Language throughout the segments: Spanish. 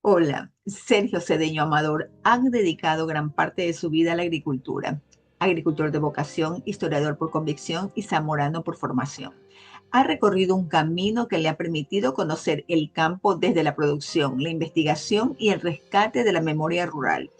Hola, Sergio Cedeño Amador ha dedicado gran parte de su vida a la agricultura. Agricultor de vocación, historiador por convicción y zamorano por formación. Ha recorrido un camino que le ha permitido conocer el campo desde la producción, la investigación y el rescate de la memoria rural.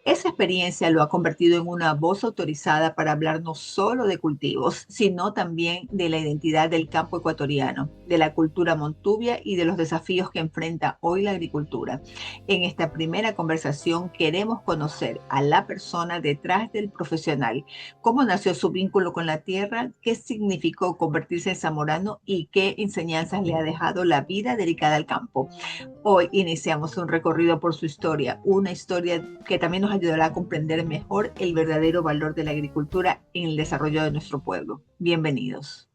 Esa experiencia lo ha convertido en una voz autorizada para hablar no solo de cultivos, sino también de la identidad del campo ecuatoriano, de la cultura montuvia y de los desafíos que enfrenta hoy la agricultura. En esta primera conversación queremos conocer a la persona detrás del profesional, cómo nació su vínculo con la tierra, qué significó convertirse en zamorano y qué enseñanzas le ha dejado la vida dedicada al campo. Hoy iniciamos un recorrido por su historia, una historia que también nos ayudará a comprender mejor el verdadero valor de la agricultura en el desarrollo de nuestro pueblo. Bienvenidos.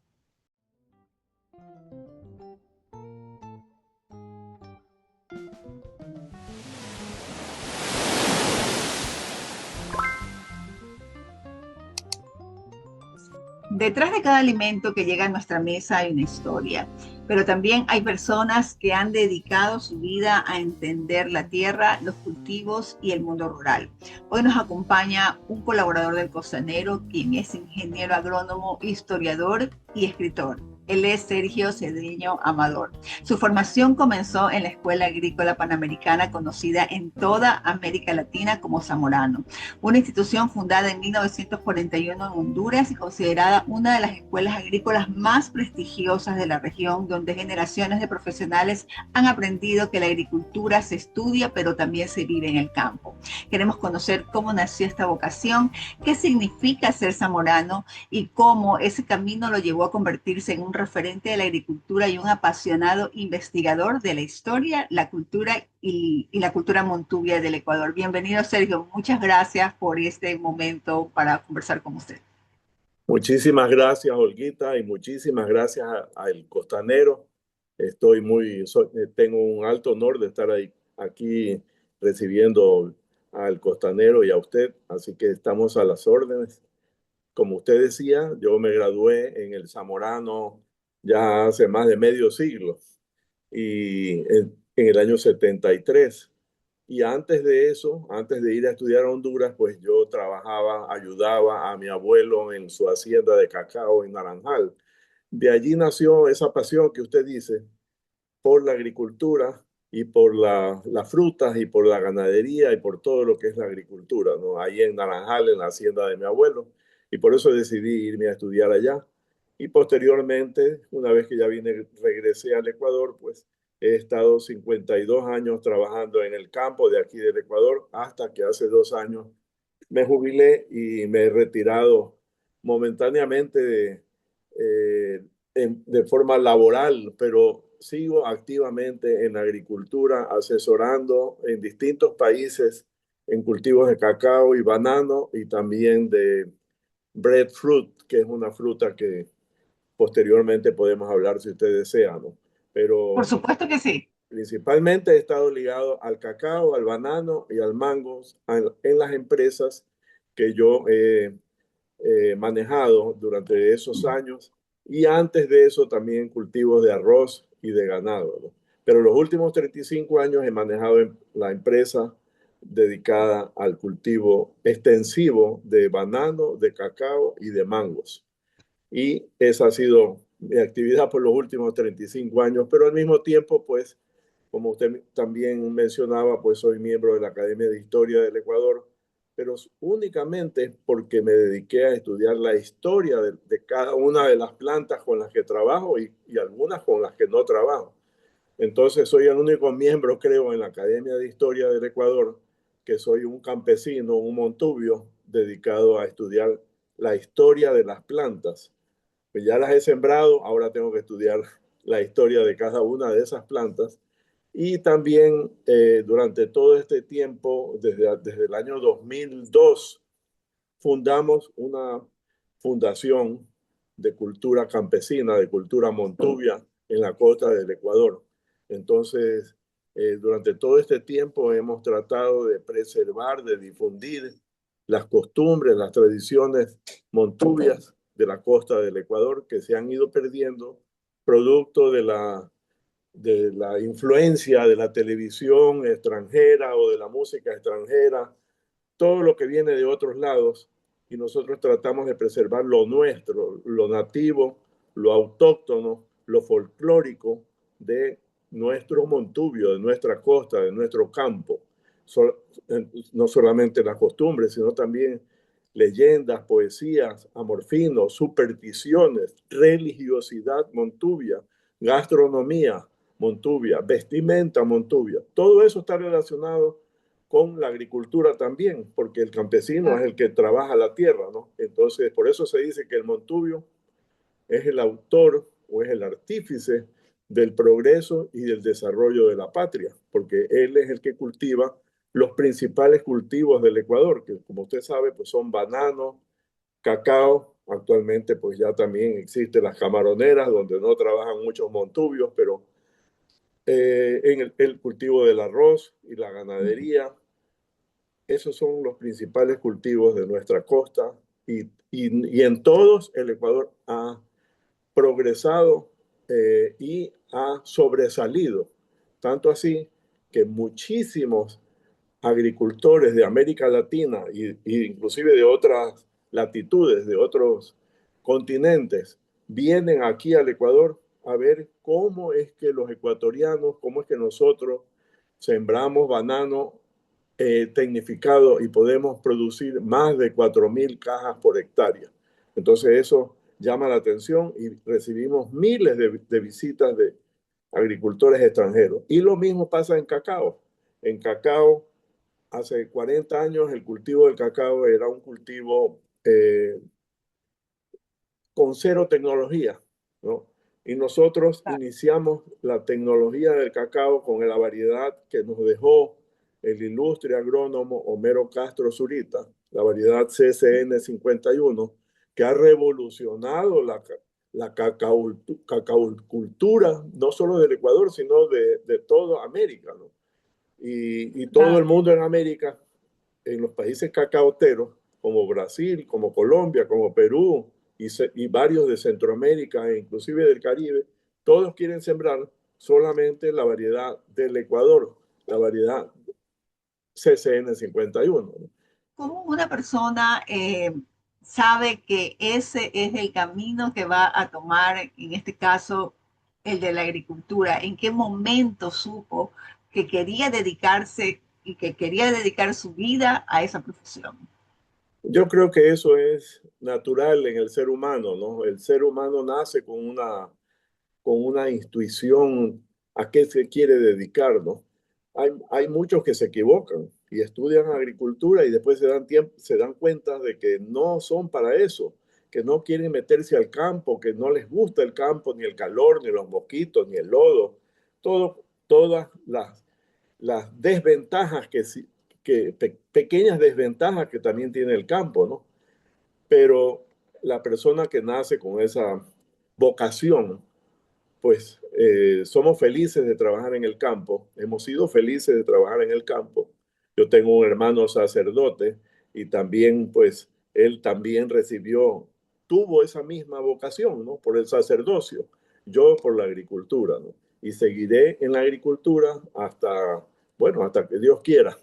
Detrás de cada alimento que llega a nuestra mesa hay una historia, pero también hay personas que han dedicado su vida a entender la tierra, los cultivos y el mundo rural. Hoy nos acompaña un colaborador del Costanero, quien es ingeniero agrónomo, historiador y escritor. Él es Sergio Cedeño Amador. Su formación comenzó en la Escuela Agrícola Panamericana, conocida en toda América Latina como Zamorano, una institución fundada en 1941 en Honduras y considerada una de las escuelas agrícolas más prestigiosas de la región, donde generaciones de profesionales han aprendido que la agricultura se estudia, pero también se vive en el campo. Queremos conocer cómo nació esta vocación, qué significa ser zamorano y cómo ese camino lo llevó a convertirse en un referente de la agricultura y un apasionado investigador de la historia, la cultura y la cultura montuvia del Ecuador. Bienvenido, Sergio. Muchas gracias por este momento para conversar con usted. Muchísimas gracias, Olguita, y muchísimas gracias al Costanero. Tengo un alto honor de estar aquí recibiendo al Costanero y a usted, así que estamos a las órdenes. Como usted decía, yo me gradué en el Zamorano ya hace más de medio siglo y en el año 73. Y antes de eso, antes de ir a estudiar a Honduras, pues yo trabajaba, ayudaba a mi abuelo en su hacienda de cacao en Naranjal. De allí nació esa pasión que usted dice por la agricultura y por las frutas y por la ganadería y por todo lo que es la agricultura, ¿no? Ahí en Naranjal, en la hacienda de mi abuelo. Y por eso decidí irme a estudiar allá. Y posteriormente, una vez que ya regresé al Ecuador, pues he estado 52 años trabajando en el campo de aquí del Ecuador hasta que hace 2 años me jubilé y me he retirado momentáneamente de forma laboral, pero sigo activamente en la agricultura, asesorando en distintos países en cultivos de cacao y banano y también de breadfruit, que es una fruta que posteriormente podemos hablar si usted desea, ¿no? Por Pero supuesto que sí. principalmente he estado ligado al cacao, al banano y al mango en las empresas que yo he manejado durante esos años y antes de eso también cultivos de arroz y de ganado, ¿no? Pero los últimos 35 años he manejado la empresa dedicada al cultivo extensivo de banano, de cacao y de mangos. Y esa ha sido mi actividad por los últimos 35 años, pero al mismo tiempo, pues, como usted también mencionaba, pues soy miembro de la Academia de Historia del Ecuador, pero únicamente porque me dediqué a estudiar la historia de cada una de las plantas con las que trabajo y algunas con las que no trabajo. Entonces soy el único miembro, creo, en la Academia de Historia del Ecuador, que soy un campesino, un montubio, dedicado a estudiar la historia de las plantas. Pues ya las he sembrado, ahora tengo que estudiar la historia de cada una de esas plantas. Y también durante todo este tiempo, desde el año 2002, fundamos una fundación de cultura campesina, de cultura montuvia en la costa del Ecuador. Entonces, durante todo este tiempo hemos tratado de preservar, de difundir las costumbres, las tradiciones montuvias de la costa del Ecuador que se han ido perdiendo producto de la de la influencia de la televisión extranjera o de la música extranjera, todo lo que viene de otros lados, y nosotros tratamos de preservar lo nuestro, lo nativo, lo autóctono, lo folclórico de nuestro Montubio, de nuestra costa, de nuestro campo. No solamente las costumbres, sino también leyendas, poesías, amorfinos, supersticiones, religiosidad montubia, gastronomía montubia, vestimenta montubia. Todo eso está relacionado con la agricultura también, porque el campesino es el que trabaja la tierra, ¿no? Entonces, por eso se dice que el montubio es el autor o es el artífice del progreso y del desarrollo de la patria, porque él es el que cultiva los principales cultivos del Ecuador, que como usted sabe, pues son banano, cacao. Actualmente pues ya también existen las camaroneras, donde no trabajan muchos montubios, pero en el cultivo del arroz y la ganadería. Esos son los principales cultivos de nuestra costa, y en todos el Ecuador ha progresado y ha sobresalido. Tanto así que muchísimos agricultores de América Latina y inclusive de otras latitudes, de otros continentes, vienen aquí al Ecuador a ver cómo es que los ecuatorianos, cómo es que nosotros sembramos banano tecnificado y podemos producir más de 4.000 cajas por hectárea. Entonces eso llama la atención y recibimos miles de visitas de agricultores extranjeros. Y lo mismo pasa en cacao. En cacao, hace 40 años el cultivo del cacao era un cultivo con cero tecnología, ¿no? Y nosotros iniciamos la tecnología del cacao con la variedad que nos dejó el ilustre agrónomo Homero Castro Zurita, la variedad CCN 51, que ha revolucionado la cacaocultura, no solo del Ecuador, sino de toda América, ¿no? Y todo el mundo en América, en los países cacaoteros, como Brasil, como Colombia, como Perú y varios de Centroamérica e inclusive del Caribe, todos quieren sembrar solamente la variedad del Ecuador, la variedad CCN 51. ¿Cómo una persona sabe que ese es el camino que va a tomar, en este caso, el de la agricultura? ¿En qué momento supo que quería dedicarse y que quería dedicar su vida a esa profesión? Yo creo que eso es natural en el ser humano, ¿no? El ser humano nace con una intuición a qué se quiere dedicar, ¿no? Hay muchos que se equivocan y estudian agricultura y después se dan cuenta de que no son para eso, que no quieren meterse al campo, que no les gusta el campo, ni el calor, ni los mosquitos, ni el lodo, todas las desventajas pequeñas desventajas que también tiene el campo, ¿no? Pero la persona que nace con esa vocación, pues somos felices de trabajar en el campo, hemos sido felices de trabajar en el campo. Yo tengo un hermano sacerdote y también, pues, él también tuvo esa misma vocación, ¿no? Por el sacerdocio, yo por la agricultura, ¿no? Y seguiré en la agricultura hasta, bueno, hasta que Dios quiera.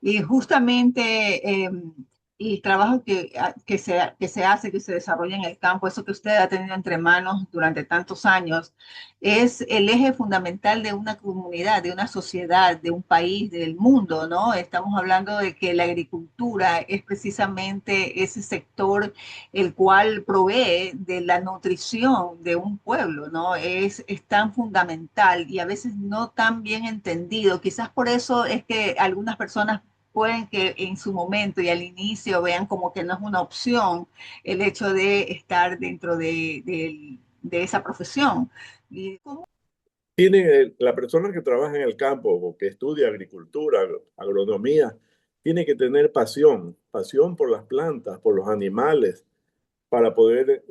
Y justamente el trabajo que se hace, que se desarrolla en el campo, eso que usted ha tenido entre manos durante tantos años, es el eje fundamental de una comunidad, de una sociedad, de un país, del mundo, ¿no? Estamos hablando de que la agricultura es precisamente ese sector el cual provee de la nutrición de un pueblo, ¿no? Es tan fundamental y a veces no tan bien entendido. Quizás por eso es que algunas personas pueden que en su momento y al inicio vean como que no es una opción el hecho de estar dentro de esa profesión. Y como La persona que trabaja en el campo o que estudia agricultura, agronomía, tiene que tener pasión por las plantas, por los animales, para poder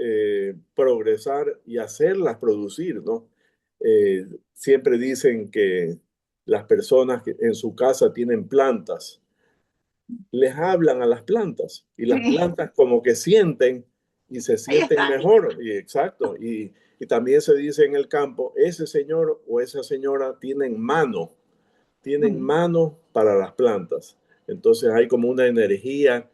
progresar y hacerlas producir, ¿no? Siempre dicen que las personas que en su casa tienen plantas, les hablan a las plantas y las sí, plantas como que sienten y se ahí sienten está. mejor. Y exacto. Y también se dice en el campo, ese señor o esa señora tienen Mm, mano para las plantas. Entonces hay como una energía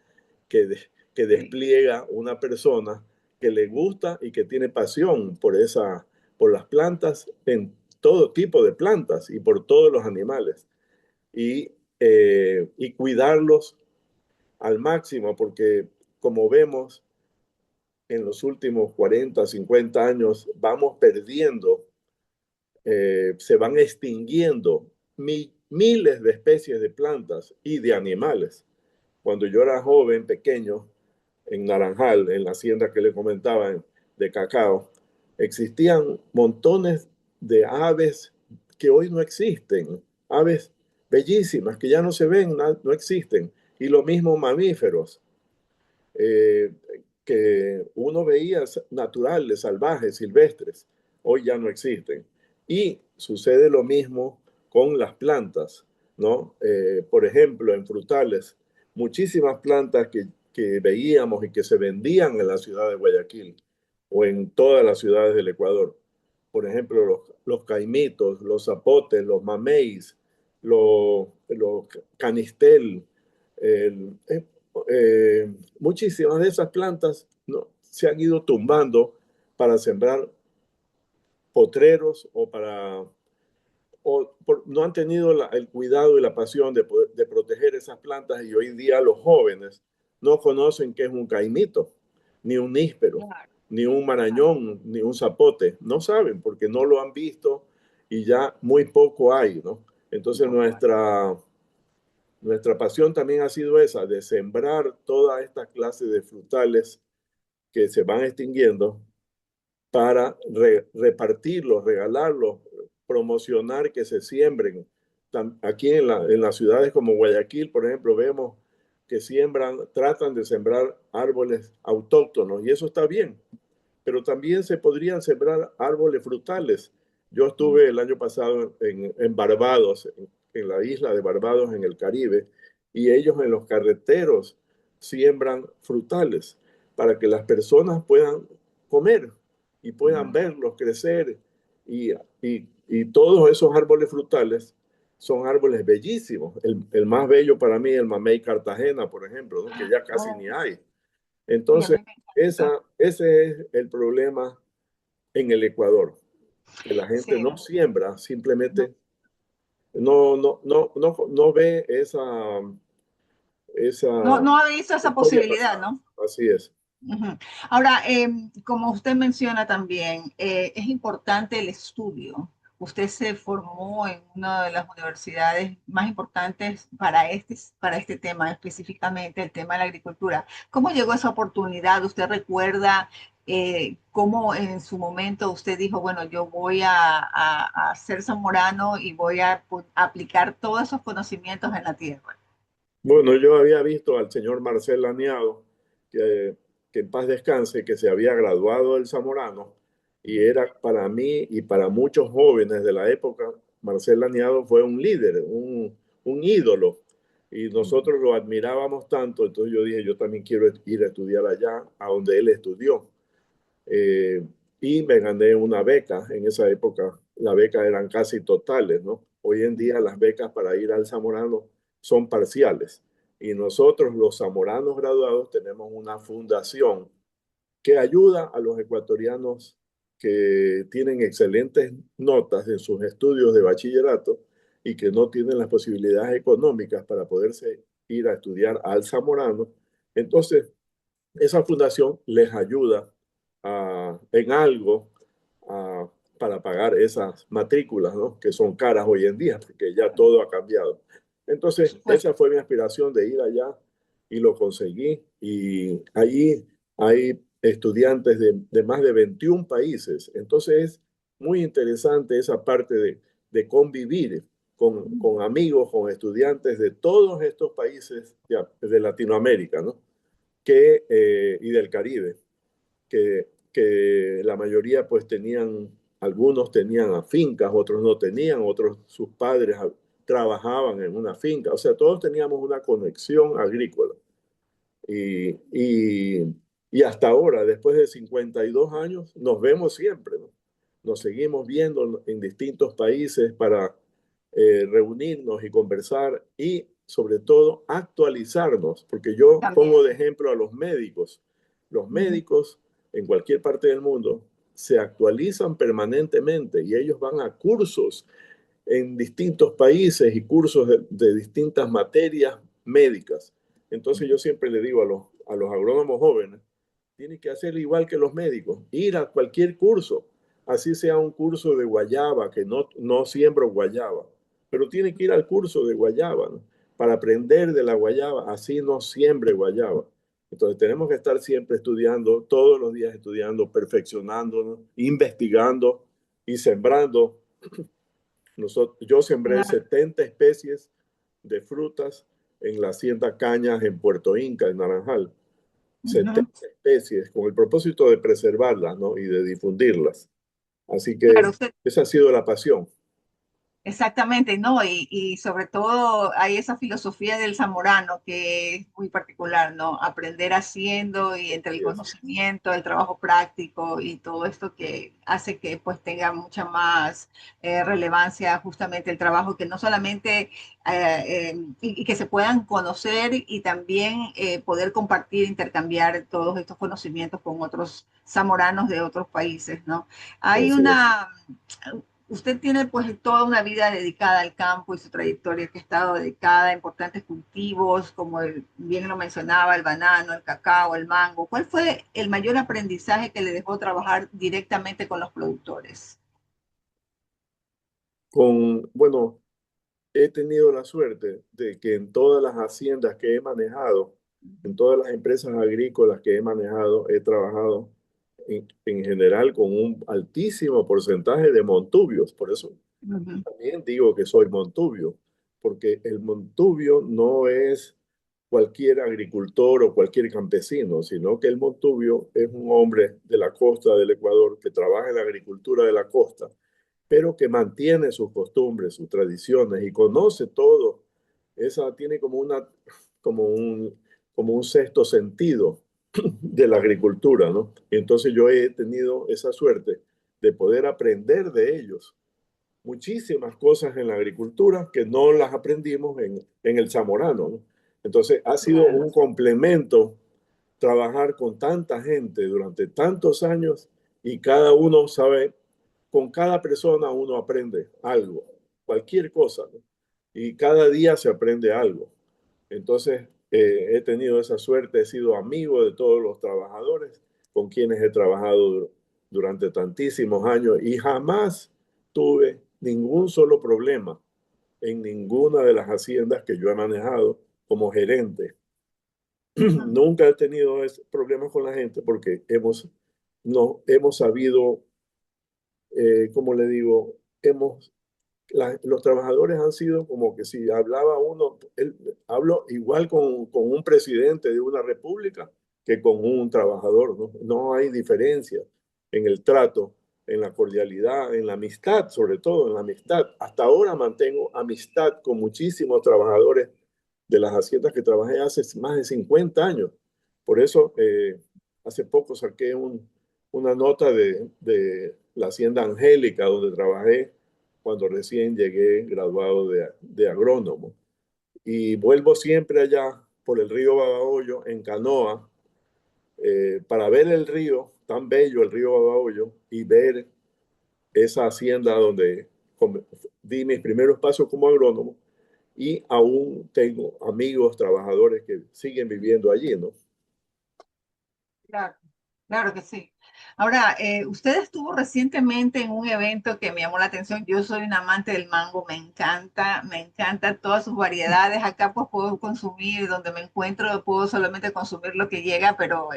que, que sí. despliega una persona que le gusta y que tiene pasión por las plantas, en todo tipo de plantas y por todos los animales. Y cuidarlos al máximo, porque como vemos en los últimos 40, 50 años, vamos perdiendo, se van extinguiendo miles de especies de plantas y de animales. Cuando yo era joven, pequeño, en Naranjal, en la hacienda que le comentaba de cacao, existían montones de aves que hoy no existen, aves bellísimas que ya no se ven, no existen, y lo mismo mamíferos eh, que uno veía naturales, salvajes, silvestres, hoy ya no existen. Y sucede lo mismo con las plantas, ¿no? Por ejemplo, en frutales, muchísimas plantas que veíamos y que se vendían en la ciudad de Guayaquil o en todas las ciudades del Ecuador. Por ejemplo, los caimitos, los zapotes, los mameis, los canistel, el, muchísimas de esas plantas, ¿no?, se han ido tumbando para sembrar potreros no han tenido el cuidado y la pasión de proteger esas plantas, y hoy en día los jóvenes no conocen qué es un caimito, ni un níspero, Claro, ni un claro. marañón, ni un zapote. No saben porque no lo han visto y ya muy poco hay, ¿no? Un Entonces poco. nuestra pasión también ha sido esa, de sembrar toda esta clase de frutales que se van extinguiendo para repartirlos, regalarlos, promocionar que se siembren. Aquí en las ciudades como Guayaquil, por ejemplo, vemos que tratan de sembrar árboles autóctonos y eso está bien, pero también se podrían sembrar árboles frutales. Yo Mm, estuve el año pasado en Barbados, en la isla de Barbados, en el Caribe, y ellos en los carreteros siembran frutales para que las personas puedan comer y puedan mm. verlos crecer. Y todos esos árboles frutales son árboles bellísimos. El más bello para mí, el mamey Cartagena, por ejemplo, ¿no?, que ya casi Oh, ni hay. y a Entonces, mí me encanta. ese es el problema en el Ecuador, que la gente Sí, no siembra, no, simplemente no ve esa no ha visto esa historia posibilidad, pasada. ¿no? Así es. Ujú. Ahora, como usted menciona también, es importante el estudio. Usted se formó en una de las universidades más importantes para este tema, específicamente el tema de la agricultura. ¿Cómo llegó esa oportunidad? ¿Usted recuerda cómo en su momento usted dijo, bueno, yo voy a ser zamorano y voy a aplicar todos esos conocimientos en la tierra? Bueno, yo había visto al señor Marcel Laniado, que, que en paz descanse, que se había graduado del Zamorano, y era para mí y para muchos jóvenes de la época, Marcel Laniado fue un líder, un ídolo, y nosotros lo admirábamos tanto. Entonces yo dije, yo también quiero ir a estudiar allá, a donde él estudió. eh, y me gané una beca. En esa época las becas eran casi totales, ¿no? Hoy en día las becas para ir al Zamorano son parciales. Y nosotros, los zamoranos graduados, tenemos una fundación que ayuda a los ecuatorianos que tienen excelentes notas en sus estudios de bachillerato y que no tienen las posibilidades económicas para poderse ir a estudiar al Zamorano. Entonces, esa fundación les ayuda en algo a, para pagar esas matrículas, ¿no?, que son caras hoy en día, porque ya todo ha cambiado. Por Entonces, supuesto. esa fue mi aspiración de ir allá y lo conseguí. Y allí hay estudiantes de más de 21 países. Entonces, es muy interesante esa parte de convivir con amigos, con estudiantes de todos estos países de Latinoamérica, ¿no?, y del Caribe, que la mayoría pues algunos tenían fincas, otros no tenían, otros sus padres trabajaban en una finca, o sea, todos teníamos una conexión agrícola. Y Y hasta ahora, después de 52 años, nos vemos siempre, ¿no? Nos seguimos viendo en distintos países para reunirnos y conversar y sobre todo actualizarnos, porque yo También. pongo de ejemplo a los médicos. Los Ujú, médicos en cualquier parte del mundo se actualizan permanentemente y ellos van a cursos en distintos países y cursos de distintas materias médicas. Entonces yo siempre le digo a los agrónomos jóvenes, tienen que hacer igual que los médicos, ir a cualquier curso, así sea un curso de guayaba, que no siembro guayaba, pero tiene que ir al curso de guayaba, ¿no? Para aprender de la guayaba, así no siembre guayaba. Entonces tenemos que estar siempre estudiando, todos los días estudiando, perfeccionándonos, investigando y sembrando. Yo sembré claro. 70 especies de frutas en la hacienda Cañas en Puerto Inca, en Naranjal. Ujú. 70 especies con el propósito de preservarlas, ¿no? Y de difundirlas. Así Claro, que esa ha sido la pasión. exactamente, ¿no? Y sobre todo hay esa filosofía del zamorano que es muy particular, ¿no? Aprender haciendo y entre el Y es, conocimiento, el trabajo práctico y todo esto que hace que pues tenga mucha más relevancia justamente el trabajo, que no solamente y que se puedan conocer y también poder compartir, intercambiar todos estos conocimientos con otros zamoranos de otros países, ¿no? Hay así es. una Usted tiene pues toda una vida dedicada al campo y su trayectoria que ha estado dedicada a importantes cultivos, como bien lo mencionaba, el banano, el cacao, el mango. ¿Cuál fue el mayor aprendizaje que le dejó trabajar directamente con los productores? Bueno, he tenido la suerte de que en todas las haciendas que he manejado, en todas las empresas agrícolas que he manejado, he trabajado en general con un altísimo porcentaje de montubios. Por eso Ujú, también digo que soy montubio, porque el montubio no es cualquier agricultor o cualquier campesino, sino que el montubio es un hombre de la costa del Ecuador que trabaja en la agricultura de la costa, pero que mantiene sus costumbres, sus tradiciones y conoce todo. Esa tiene como un, como un sexto sentido de la agricultura, ¿no? Y entonces yo he tenido esa suerte de poder aprender de ellos muchísimas cosas en la agricultura que no las aprendimos en el zamorano, ¿no? Entonces ha sido claro. un complemento trabajar con tanta gente durante tantos años y cada uno sabe, con cada persona uno aprende algo, cualquier cosa, ¿no? Y cada día se aprende algo. Entonces, he tenido esa suerte, he sido amigo de todos los trabajadores con quienes he trabajado durante tantísimos años y jamás tuve ningún solo problema en ninguna de las haciendas que yo he manejado como gerente. Ujú, Nunca he tenido problemas con la gente porque no, hemos sabido, como le digo, los trabajadores han sido como que si hablaba uno, hablo igual con un presidente de una república que con un trabajador, ¿no? No hay diferencia en el trato, en la cordialidad, en la amistad, sobre todo en la amistad. Hasta ahora mantengo amistad con muchísimos trabajadores de las haciendas que trabajé hace más de 50 años. Por eso, hace poco saqué una nota de la hacienda Angélica, donde trabajé cuando recién llegué graduado de agrónomo. Y vuelvo siempre allá por el río Babahoyo en canoa para ver el río, tan bello el río Babahoyo, y ver esa hacienda donde di mis primeros pasos como agrónomo y aún tengo amigos, trabajadores que siguen viviendo allí, ¿no? claro. Claro que sí. Ahora, usted estuvo recientemente en un evento que me llamó la atención. Yo soy un amante del mango, me encanta todas sus variedades. Acá pues puedo consumir, donde me encuentro, puedo solamente consumir lo que llega, pero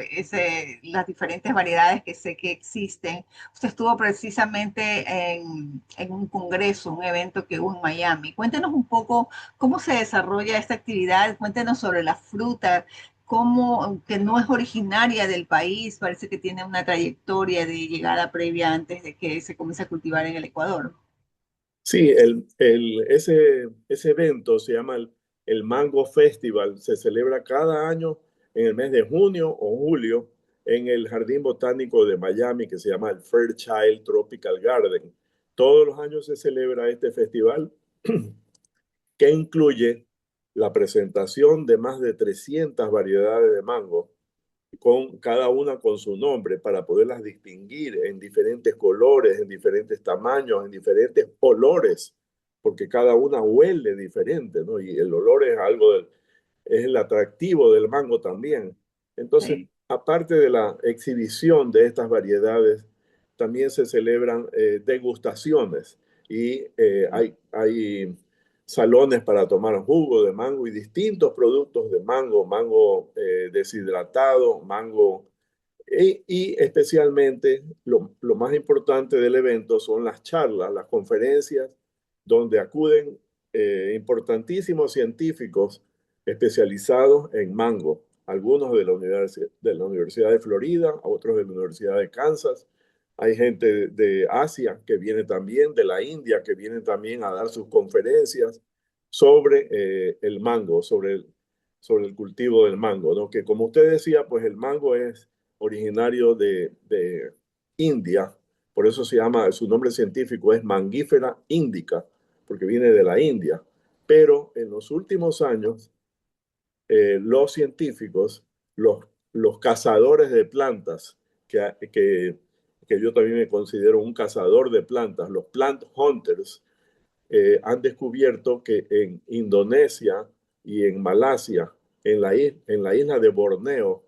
las diferentes variedades que sé que existen. Usted estuvo precisamente en un congreso, un evento que hubo en Miami. Cuéntenos un poco cómo se desarrolla esta actividad, cuéntenos sobre la fruta, como que no es originaria del país, parece que tiene una trayectoria de llegada previa antes de que se comience a cultivar en el Ecuador. Sí, ese evento se llama el Mango Festival. Se celebra cada año en el mes de junio o julio en el Jardín Botánico de Miami que se llama el Fairchild Tropical Garden. Todos los años se celebra este festival que incluye la presentación de más de 300 variedades de mango, con cada una con su nombre para poderlas distinguir en diferentes colores, en diferentes tamaños, en diferentes olores, porque cada una huele diferente, ¿no? Y el olor es algo del, es el atractivo del mango también. Entonces, Sí. aparte de la exhibición de estas variedades, también se celebran degustaciones y hay salones para tomar jugo de mango y distintos productos de mango, mango deshidratado, mango y especialmente lo más importante del evento son las charlas, las conferencias, donde acuden importantísimos científicos especializados en mango, algunos de la Universidad de Florida, otros de la Universidad de Kansas. Hay gente de Asia que viene también, de la India, que viene también a dar sus conferencias sobre el mango, sobre el cultivo del mango, ¿no? Que como usted decía, pues el mango es originario de India, por eso se llama, su nombre científico es Mangifera indica, porque viene de la India. Pero en los últimos años, los científicos, los cazadores de plantas, que yo también me considero un cazador de plantas, los plant hunters, han descubierto que en Indonesia y en Malasia, en la isla de Borneo,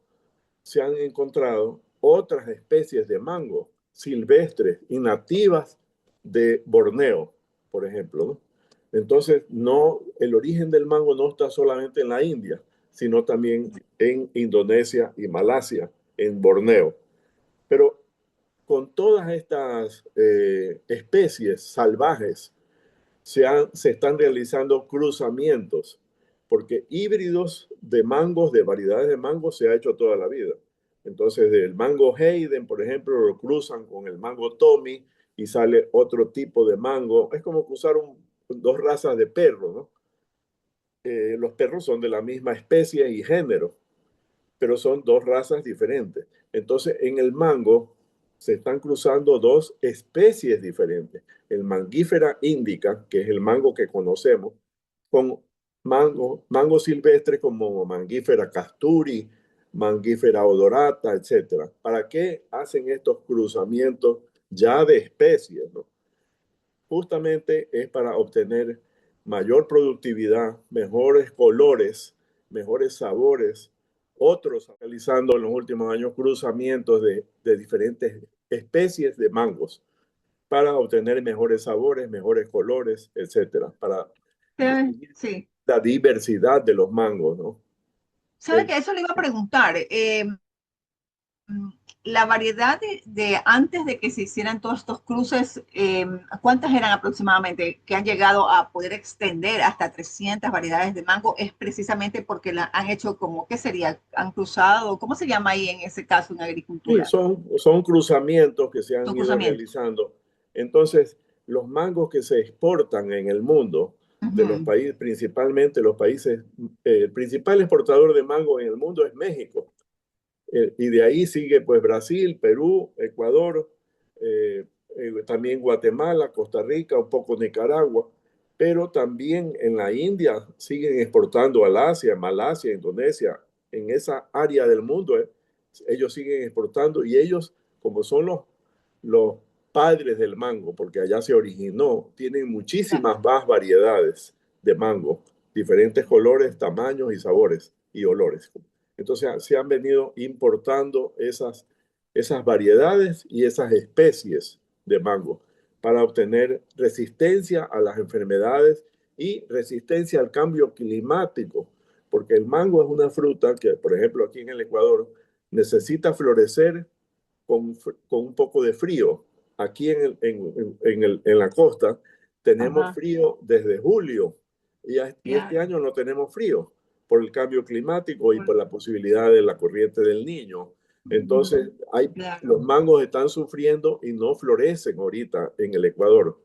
se han encontrado otras especies de mango silvestres y nativas de Borneo, por ejemplo, ¿no? Entonces, no, el origen del mango no está solamente en la India, sino también en Indonesia y Malasia, en Borneo. Pero con todas estas especies salvajes se están realizando cruzamientos, porque híbridos de mangos, de variedades de mangos, se ha hecho toda la vida. Entonces, el mango Hayden, por ejemplo, lo cruzan con el mango Tommy y sale otro tipo de mango. Es como cruzar dos razas de perro, ¿no? Los perros son de la misma especie y género, pero son dos razas diferentes. Entonces, en el mango se están cruzando dos especies diferentes. El Mangifera indica, que es el mango que conocemos, con mango silvestre como Mangifera casturi, Mangifera odorata, etcétera. ¿Para qué hacen estos cruzamientos ya de especies, no? Justamente es para obtener mayor productividad, mejores colores, mejores sabores. Otros realizando en los últimos años cruzamientos de diferentes especies de mangos para obtener mejores sabores, mejores colores, etcétera, para distinguir Sí. la diversidad de los mangos, ¿no? ¿Sabe que eso le iba a preguntar? La variedad de antes de que se hicieran todos estos cruces, ¿cuántas eran aproximadamente que han llegado a poder extender hasta 300 variedades de mango? Es precisamente porque la han hecho como, ¿qué sería? Han cruzado, ¿cómo se llama ahí en ese caso en Sí, agricultura? son cruzamientos que se han Los ido cruzamientos. realizando. Entonces, los mangos que se exportan en el mundo, de los Ujú. países, principalmente los países, el principal exportador de mango en el mundo es México. Y de ahí sigue pues Brasil, Perú, Ecuador, también Guatemala, Costa Rica, un poco Nicaragua, pero también en la India siguen exportando al Asia, Malasia, Indonesia, en esa área del mundo, ellos siguen exportando y ellos, como son los padres del mango, porque allá se originó, tienen Claro. muchísimas más variedades de mango, diferentes colores, tamaños y sabores y olores. Entonces se han venido importando esas variedades y esas especies de mango para obtener resistencia a las enfermedades y resistencia al cambio climático, porque el mango es una fruta que, por ejemplo, aquí en el Ecuador, necesita florecer con un poco de frío. Aquí en la costa tenemos Ajá. frío desde julio y este Claro. año no tenemos frío por el cambio climático y por la posibilidad de la corriente del niño. Entonces, los Claro. mangos están sufriendo y no florecen ahorita en el Ecuador.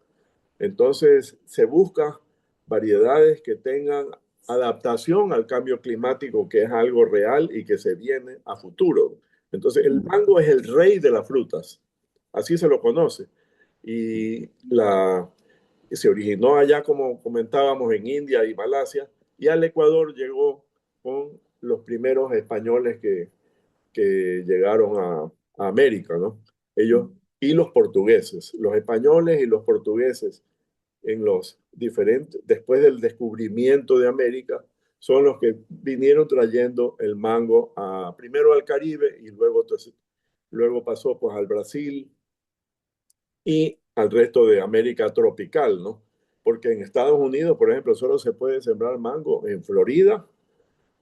Entonces, se busca variedades que tengan adaptación al cambio climático, que es algo real y que se viene a futuro. Entonces, el mango es el rey de las frutas, así se lo conoce. Y se originó allá, como comentábamos, en India y Malasia, y al Ecuador llegó con los primeros españoles que llegaron a América, ¿no? Ellos y los portugueses, los españoles y los portugueses en los diferentes, después del descubrimiento de América, son los que vinieron trayendo el mango primero al Caribe y luego pasó pues al Brasil y al resto de América tropical, ¿no? Porque en Estados Unidos, por ejemplo, solo se puede sembrar mango en Florida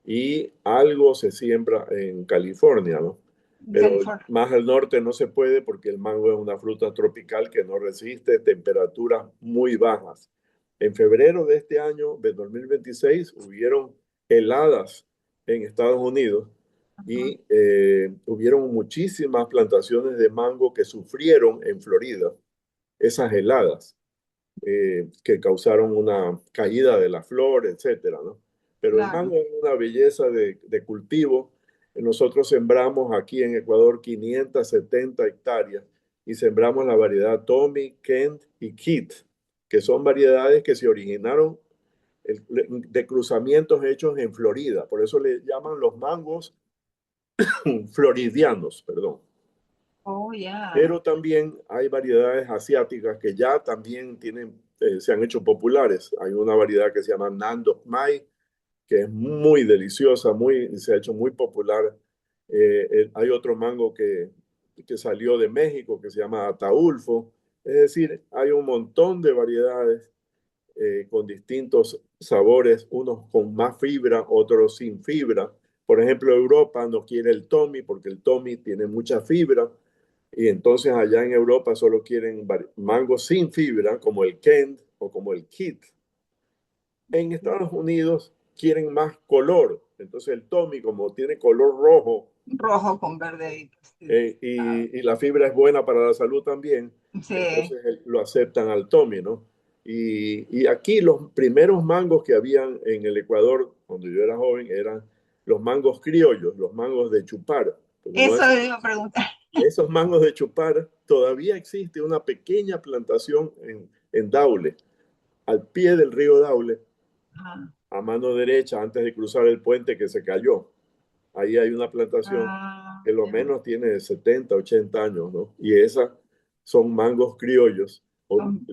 y algo se siembra en California, ¿no? En Pero California. más al norte no se puede porque el mango es una fruta tropical que no resiste temperaturas muy bajas. En febrero de este año, de 2026, hubieron heladas en Estados Unidos Ajá. y hubieron muchísimas plantaciones de mango que sufrieron en Florida esas heladas que causaron una caída de la flor, etcétera, ¿no? Pero el Claro. mango es una belleza de cultivo. Nosotros sembramos aquí en Ecuador 570 hectáreas y sembramos la variedad Tommy, Kent y Kit, que son variedades que se originaron de cruzamientos hechos en Florida. Por eso le llaman los mangos floridianos, perdón. Oh, ya. Pero también hay variedades asiáticas que ya también se han hecho populares. Hay una variedad que se llama Nandok Mai, que es muy deliciosa, se ha hecho muy popular. Hay otro mango que salió de México que se llama Ataulfo. Es decir, hay un montón de variedades con distintos sabores, unos con más fibra, otros sin fibra. Por ejemplo, Europa no quiere el Tommy porque el Tommy tiene mucha fibra y entonces allá en Europa solo quieren mangos sin fibra como el Kent o como el Kit. En Estados Unidos quieren más color, entonces el Tommy como tiene color rojo Rojo con verde. Sí. Ah, y la fibra es buena para la salud también, sí. entonces lo aceptan al Tommy, ¿no? Y aquí los primeros mangos que habían en el Ecuador cuando yo era joven eran los mangos criollos, los mangos de chupar, porque no Eso es, le iba a preguntar. esos mangos de chupar todavía existe una pequeña plantación en Daule, al pie del río Daule, Ajá. a mano derecha antes de cruzar el puente que se cayó. Ahí hay una plantación Ah, que lo ya. menos tiene 70, 80 años, ¿no? Y esas son mangos criollos,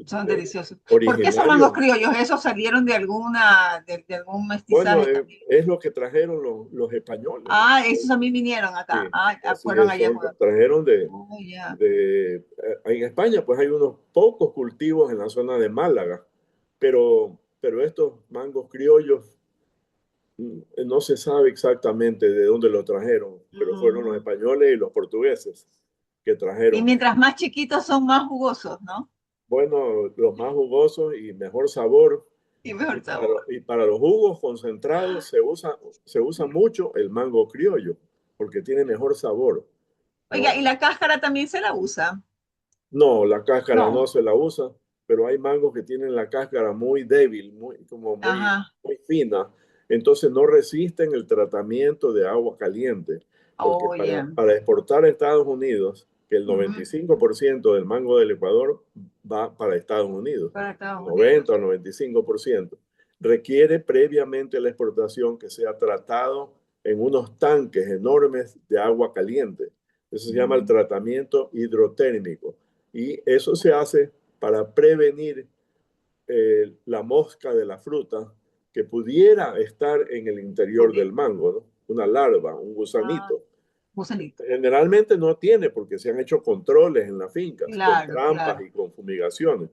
Son deliciosos. ¿Por qué son mangos originarios. criollos? ¿Esos salieron de algún Bueno, mestizaje también? es lo que trajeron los españoles, ¿no? Ah, esos a mí vinieron acá. Sí, Ah, así fueron es, allá. los trajeron Oh, ya. en España, pues hay unos pocos cultivos en la zona de Málaga, pero estos mangos criollos no se sabe exactamente de dónde lo trajeron, pero fueron los Mm. españoles y los portugueses que Y trajeron. mientras más chiquitos son más jugosos, ¿no? Bueno, los más jugosos y mejor sabor. Y Y mejor para, sabor. y para los jugos concentrados se usa mucho el mango criollo, porque tiene mejor sabor, Oiga, ¿no? y la cáscara también se la usa. No, la cáscara no No. se la usa, pero hay mangos que tienen la cáscara muy débil, como muy, Ajá. muy fina, entonces no resisten el tratamiento de agua caliente, porque Oh, para, ya. para exportar a Estados Unidos, que el Ujú. 95% del mango del Ecuador va para Estados Unidos, Para Estados Unidos. 90 o 95%, requiere previamente la exportación que sea tratado en unos tanques enormes de agua caliente. Eso se llama el Mm. tratamiento hidrotérmico y eso se hace para prevenir la mosca de la fruta que pudiera estar en el interior Podría. del mango, ¿no? Una larva, un Ah, gusanito. gusanito. Generalmente no tiene porque se han hecho controles en las fincas con Claro, trampas claro. y con fumigaciones,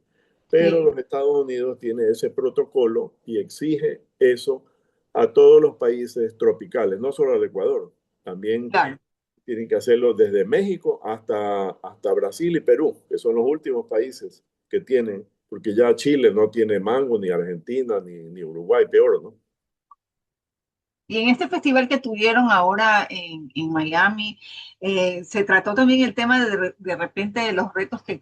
pero Sí, los Estados Unidos tiene ese protocolo y exige eso a todos los países tropicales, no solo al Ecuador, también claro. tienen que hacerlo desde México hasta Brasil y Perú, que son los últimos países que tienen, porque ya Chile no tiene mango, ni Argentina, ni Uruguay, peor, ¿no? Y en este festival que tuvieron ahora en Miami, se trató también el tema de repente de los retos que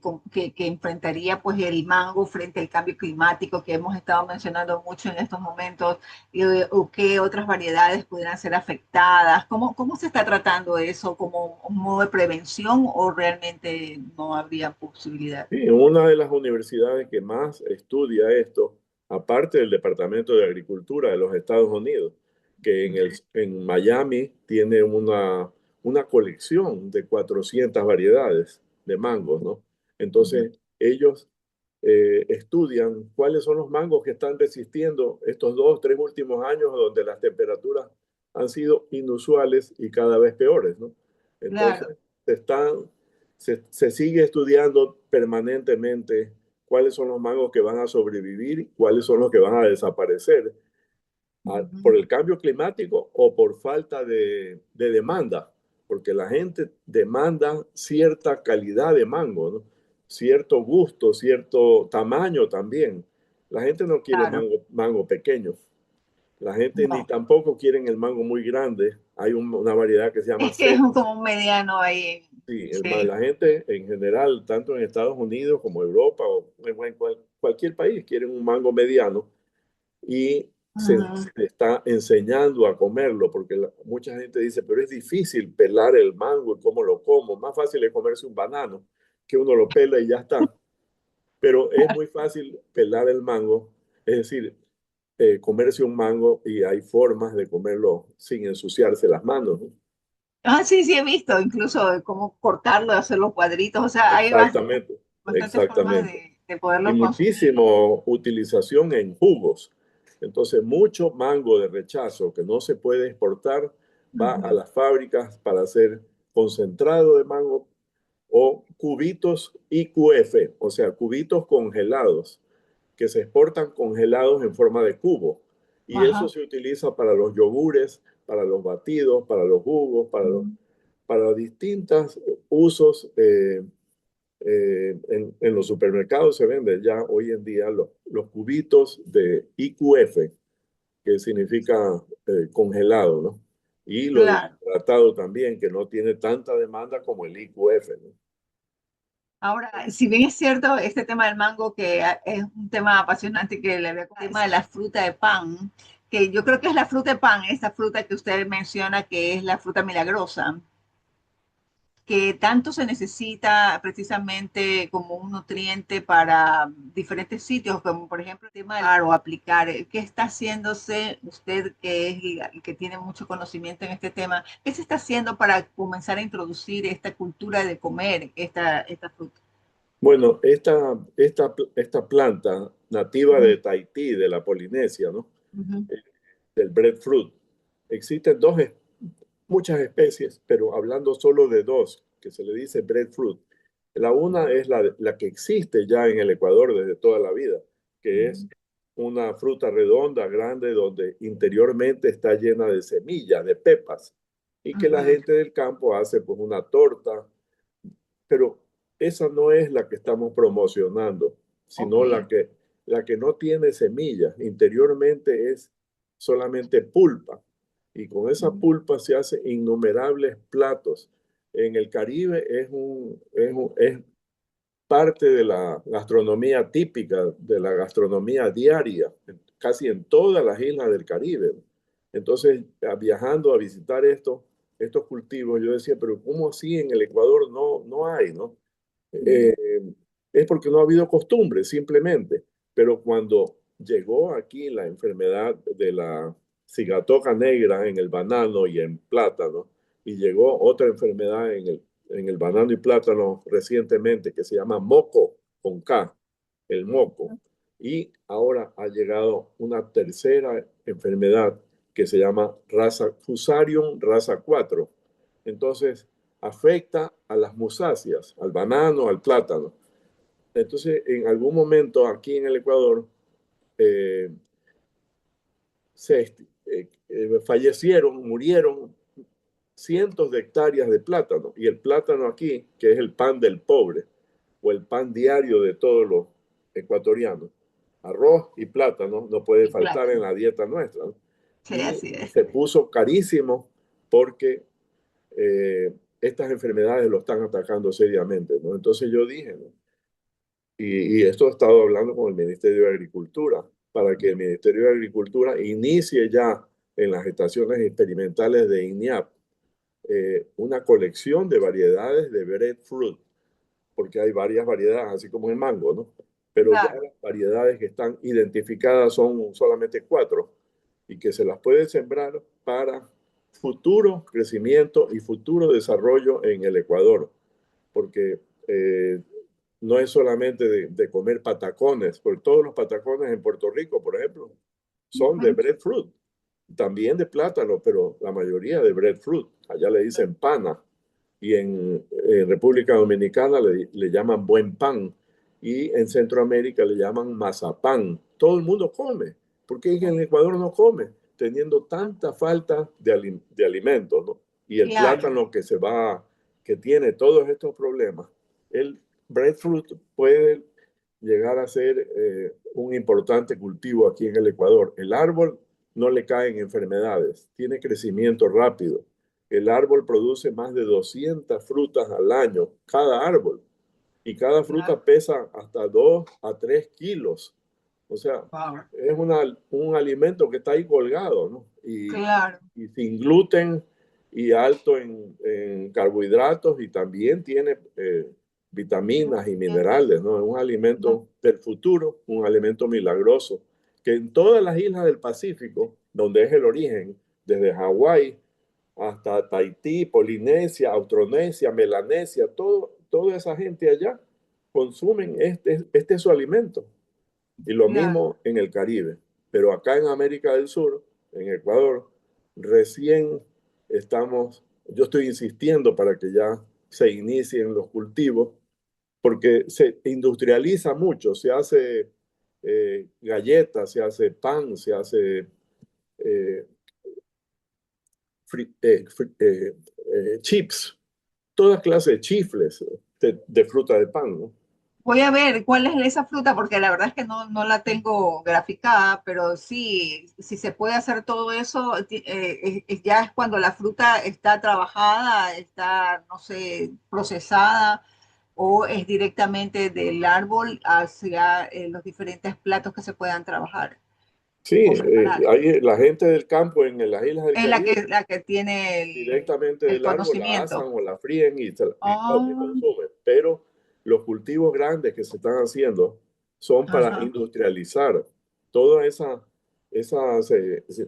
enfrentaría pues el mango frente al cambio climático que hemos estado mencionando mucho en estos momentos, o qué otras variedades pudieran ser afectadas. ¿Cómo se está tratando eso? ¿Como un modo de prevención o realmente no habría posibilidad? Sí, una de las universidades que más estudia esto, aparte del Departamento de Agricultura de los Estados Unidos, que en Miami tiene una colección de 400 variedades de mangos, ¿no? Ujú. Entonces, ellos estudian cuáles son los mangos que están resistiendo estos 2, 3 últimos años donde las temperaturas han sido inusuales y cada vez peores, ¿no? Entonces, Claro. se están se sigue estudiando permanentemente cuáles son los mangos que van a sobrevivir y cuáles son los que van a desaparecer por Ujú. el cambio climático o por falta de demanda, porque la gente demanda cierta calidad de mango, ¿no? Cierto gusto, cierto tamaño también. La gente no quiere Claro. mango pequeño. La gente ni No. tampoco quiere el mango muy grande. Hay una variedad que se llama Es que es C. como un mediano ahí. Sí, Sí. la gente en general, tanto en Estados Unidos como Europa o en cualquier país, quieren un mango mediano y se Ujú. está enseñando a comerlo, porque mucha gente dice, pero es difícil pelar el mango y cómo lo como. Más fácil es comerse un banano, que uno lo pela y ya está. Pero es muy fácil pelar el mango, es decir, comerse un mango y hay formas de comerlo sin ensuciarse las manos, ¿no? Ah, sí, sí, he visto incluso cómo cortarlo, hacer los cuadritos, o sea, hay Exactamente, bastantes formas exactamente. de Y poderlo consumir. muchísimo utilización en jugos. Entonces, mucho mango de rechazo que no se puede exportar va a Ujú. las fábricas para hacer concentrado de mango o cubitos IQF, o sea, cubitos congelados, que se exportan congelados en forma de cubo. Y eso Ajá. se utiliza para los yogures, para los batidos, para los jugos, Ujú. para distintos usos en los supermercados se venden ya hoy en día los cubitos de IQF, que significa congelado, ¿no? Y lo Claro. deshidratado también, que no tiene tanta demanda como el IQF, ¿no? Ahora, si bien es cierto, este tema del mango, que es un tema apasionante que le había comentado, el tema de la fruta de pan, que yo creo que es la fruta de pan, esta fruta que usted menciona que es la fruta milagrosa, que tanto se necesita precisamente como un nutriente para diferentes sitios, como por ejemplo el tema de o aplicar. ¿Qué está haciéndose usted, que es el que tiene mucho conocimiento en este tema? ¿Qué se está haciendo para comenzar a introducir esta cultura de comer esta fruta? Bueno, esta planta nativa Ujú. de Tahití, de la Polinesia, ¿no? Ujú. Del breadfruit, existen muchas especies, pero hablando solo de dos, que se le dice breadfruit. La una es la que existe ya en el Ecuador desde toda la vida, que es una fruta redonda, grande, donde interiormente está llena de semillas, de pepas, y que la Ujú. gente del campo hace pues una torta, pero esa no es la que estamos promocionando, Ok. sino la que no tiene semillas. Interiormente es solamente pulpa. Y con esa Ujú. pulpa se hacen innumerables platos. En el Caribe es parte de la gastronomía típica, de la gastronomía diaria, casi en todas las islas del Caribe. Entonces, viajando a visitar estos cultivos, yo decía, pero ¿cómo así en el Ecuador no hay, no? Ujú. Eh, es porque no ha habido costumbre, simplemente. Pero cuando llegó aquí la enfermedad de la cigatoca negra en el banano y en plátano, y llegó otra enfermedad en el banano y plátano recientemente que se llama moco con K, el moco. Y ahora ha llegado una tercera enfermedad que se llama Fusarium raza 4. Entonces, afecta a las musáceas, al banano, al plátano. Entonces, en algún momento aquí en el Ecuador, eh, fallecieron, murieron cientos de hectáreas de plátano. Y el plátano aquí, que es el pan del pobre, o el pan diario de todos los ecuatorianos, arroz y plátano no puede Y faltar en plátano. la dieta nuestra, ¿no? Sí, y así es. se puso carísimo porque estas enfermedades lo están atacando seriamente, ¿no? Entonces yo dije, ¿no? Y esto he estado hablando con el Ministerio de Agricultura, para que el Ministerio de Agricultura inicie ya en las estaciones experimentales de INIAP una colección de variedades de breadfruit, porque hay varias variedades, así como el mango, ¿no? Pero ya Claro, las variedades que están identificadas son solamente 4 y que se las puede sembrar para futuro crecimiento y futuro desarrollo en el Ecuador, porque no es solamente de comer patacones, porque todos los patacones en Puerto Rico, por ejemplo, son de ujú, breadfruit, también de plátano, pero la mayoría de breadfruit. Allá le dicen pana y en República Dominicana le llaman buen pan y en Centroamérica le llaman mazapán. Todo el mundo come. ¿Por qué en el Ecuador no come? Teniendo tanta falta de alimentos, ¿no? Y el claro, plátano que tiene todos estos problemas, el breadfruit puede llegar a ser un importante cultivo aquí en el Ecuador. El árbol no le caen enfermedades, tiene crecimiento rápido. El árbol produce más de 200 frutas al año, cada árbol, y cada claro, fruta pesa hasta 2 a 3 kilos. O sea, wow, es un alimento que está ahí colgado, ¿no? claro, Y sin gluten y alto en carbohidratos y también tiene vitaminas y nutrientes, minerales, ¿no? Es un ujú, alimento del futuro, un alimento milagroso, que en todas las islas del Pacífico, donde es el origen, desde Hawái hasta Tahití, Polinesia, Austronesia, Melanesia, toda esa gente allá consumen este es su alimento. Y lo claro, mismo en el Caribe. Pero acá en América del Sur, en Ecuador, recién yo estoy insistiendo para que ya se inicien los cultivos, porque se industrializa mucho, se hace galletas, se hace pan, se hace eh, fri- eh, fri- eh, chips, toda clase de chifles de fruta de pan, ¿no? voy a ver cuál es esa fruta, porque la verdad es que no la tengo graficada, pero sí, si se puede hacer todo eso, ya es cuando la fruta está trabajada, está, no sé, procesada, o es directamente del árbol hacia los diferentes platos que se puedan trabajar Sí, o preparar. hay la gente del campo en las islas del Es Caribe la que tiene directamente el del árbol la asan conocimiento. o la fríen y Ah, consumen. Pero los cultivos grandes que se están haciendo son para ajá, industrializar. Toda esa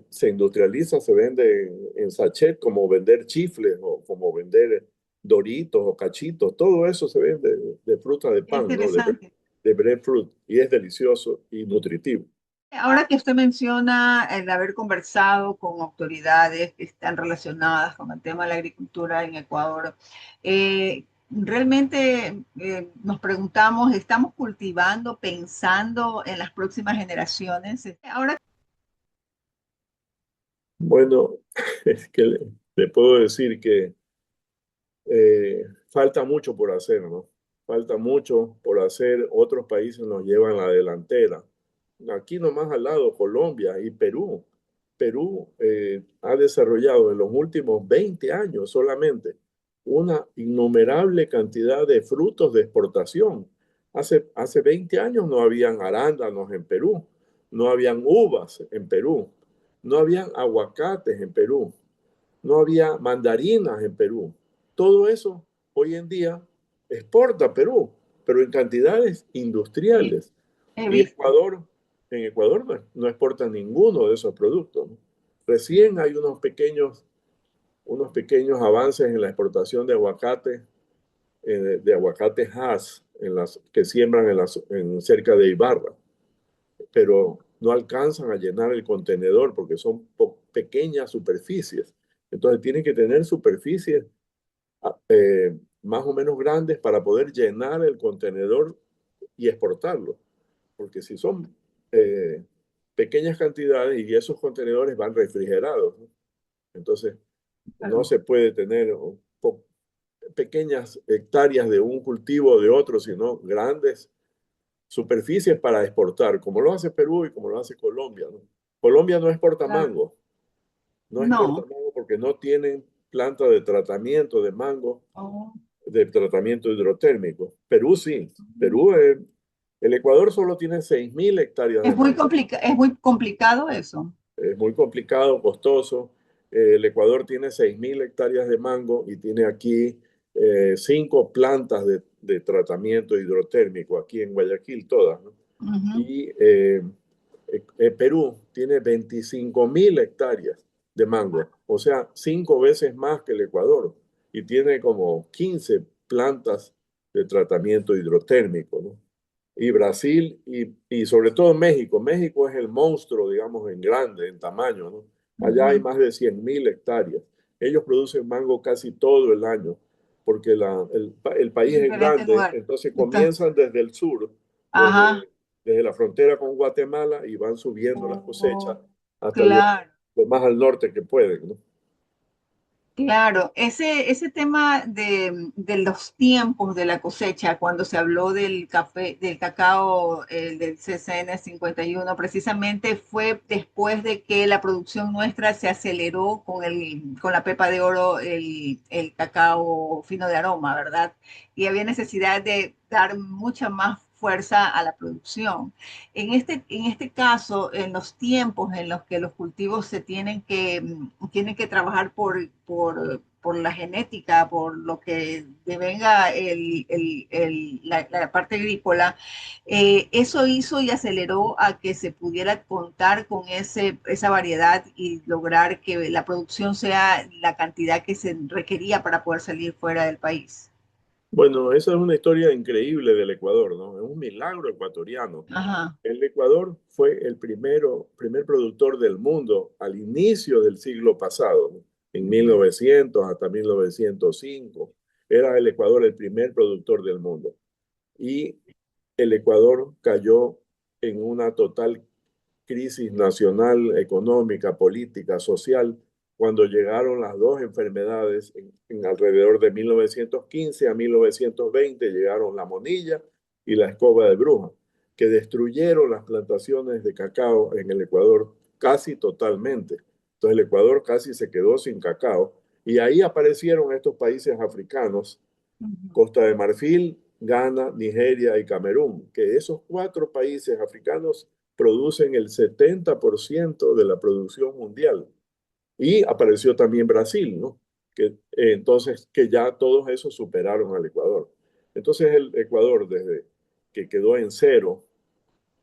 se industrializa, se vende en sachet como vender chifles o como vender doritos o cachitos. Todo eso se vende de fruta de qué pan, ¿no? interesante. De breadfruit y es delicioso y nutritivo. Ahora que usted menciona el haber conversado con autoridades que están relacionadas con el tema de la agricultura en Ecuador, realmente nos preguntamos, ¿estamos cultivando pensando en las próximas generaciones? Ahora, Bueno, es que le puedo decir que falta mucho por hacer, ¿no? Falta mucho por hacer. Otros países nos llevan la delantera. Aquí nomás al lado, Colombia y Perú. Perú ha desarrollado en los últimos 20 años solamente una innumerable cantidad de frutos de exportación. Hace 20 años no habían arándanos en Perú, no habían uvas en Perú, no habían aguacates en Perú, no había mandarinas en Perú. Todo eso hoy en día exporta Perú, pero en cantidades sí, industriales. he Y visto. En Ecuador no exporta ninguno de esos productos, ¿no? Recién hay unos pequeños avances en la exportación de aguacate, de aguacate Hass, que siembran cerca de Ibarra, pero no alcanzan a llenar el contenedor porque son pequeñas superficies. Entonces tienen que tener superficies más o menos grandes para poder llenar el contenedor y exportarlo. Porque si son pequeñas cantidades y esos contenedores van refrigerados, ¿no? Entonces no se puede tener pequeñas hectáreas de un cultivo o de otro, sino grandes superficies para exportar, como lo hace Perú y como lo hace Colombia, ¿no? Colombia no exporta Claro. mango, no exporta No. mango porque no tienen planta de tratamiento de mango, Oh. de tratamiento hidrotérmico. Perú sí. Perú, el Ecuador solo tiene 6.000 hectáreas de mango. Es muy complicado eso. Es muy complicado, costoso. El Ecuador tiene 6.000 hectáreas de mango y tiene aquí 5 plantas de tratamiento hidrotérmico, aquí en Guayaquil todas, ¿no? Ujú. Y Perú tiene 25.000 hectáreas de mango, o sea, 5 veces más que el Ecuador, y tiene como 15 plantas de tratamiento hidrotérmico, ¿no? Y Brasil y sobre todo México. México es el monstruo, digamos, en grande, en tamaño, ¿no? Allá hay Ujú. más de 100.000 hectáreas. Ellos producen mango casi todo el año, porque el país es Diferentes grande, lugares. entonces Está- comienzan desde el sur, Ajá. desde la frontera con Guatemala y van subiendo las cosechas Oh, hasta llegar claro. lo más al norte que pueden, ¿no? Claro, ese tema de los tiempos de la cosecha, cuando se habló del café, del cacao, del CCN 51, precisamente fue después de que la producción nuestra se aceleró con la pepa de oro, el cacao fino de aroma, ¿verdad? Y había necesidad de dar mucha más fuerza a la producción. En este caso, en los tiempos en los que los cultivos se tienen que trabajar por la genética, por lo que devenga la parte agrícola, eso hizo y aceleró a que se pudiera contar con esa variedad y lograr que la producción sea la cantidad que se requería para poder salir fuera del país. Bueno, esa es una historia increíble del Ecuador, ¿no? Es un milagro ecuatoriano. Ajá. El Ecuador fue el primer productor del mundo al inicio del siglo pasado, ¿no? En 1900 hasta 1905. Era el Ecuador el primer productor del mundo. Y el Ecuador cayó en una total crisis nacional, económica, política, social, cuando llegaron las dos enfermedades en alrededor de 1915 a 1920, llegaron la monilla y la escoba de bruja, que destruyeron las plantaciones de cacao en el Ecuador casi totalmente. Entonces el Ecuador casi se quedó sin cacao y ahí aparecieron estos países africanos: Ujú. Costa de Marfil, Ghana, Nigeria y Camerún, que esos 4 países africanos producen el 70% de la producción mundial. Y apareció también Brasil, ¿no? Entonces, que ya todos esos superaron al Ecuador. Entonces, el Ecuador, desde que quedó en cero,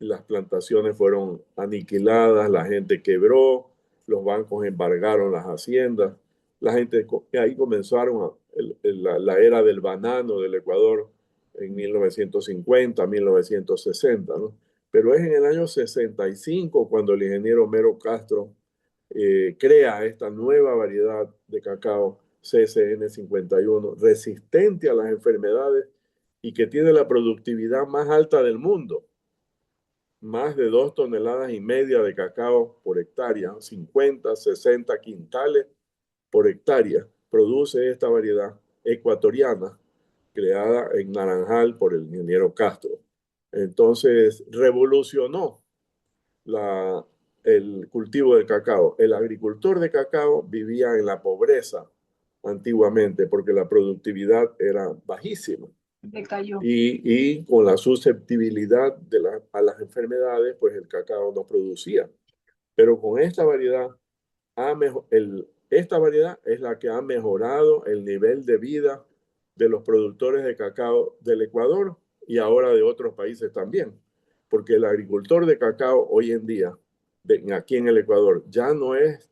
las plantaciones fueron aniquiladas, la gente quebró, los bancos embargaron las haciendas, la gente, ahí comenzaron la era del banano del Ecuador en 1950, 1960, ¿no? Pero es en el año 65 cuando el ingeniero Mero Castro crea esta nueva variedad de cacao CCN 51, resistente a las enfermedades y que tiene la productividad más alta del mundo, más de 2,5 toneladas de cacao por hectárea, 50, 60 quintales por hectárea, produce esta variedad ecuatoriana creada en Naranjal por el ingeniero Castro. Entonces, revolucionó la, el cultivo del cacao. El agricultor de cacao vivía en la pobreza antiguamente porque la productividad era bajísima Decayó. y con la susceptibilidad a las enfermedades, pues el cacao no producía. Pero con esta variedad, esta variedad es la que ha mejorado el nivel de vida de los productores de cacao del Ecuador y ahora de otros países también. Porque el agricultor de cacao hoy en día, aquí en el Ecuador, ya no es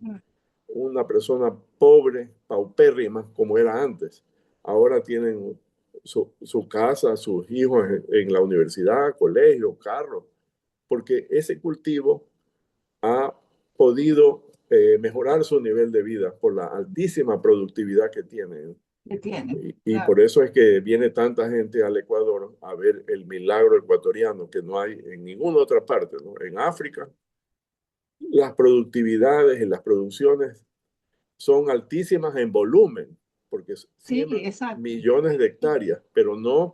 una persona pobre, paupérrima, como era antes. Ahora tienen su casa, sus hijos en la universidad, colegio, carro, porque ese cultivo ha podido mejorar su nivel de vida por la altísima productividad que tienen. Que tiene, Y claro. por eso es que viene tanta gente al Ecuador a ver el milagro ecuatoriano que no hay en ninguna otra parte, ¿no? En África, las productividades y las producciones son altísimas en volumen, porque Sí, siembran exacto. millones de hectáreas, pero no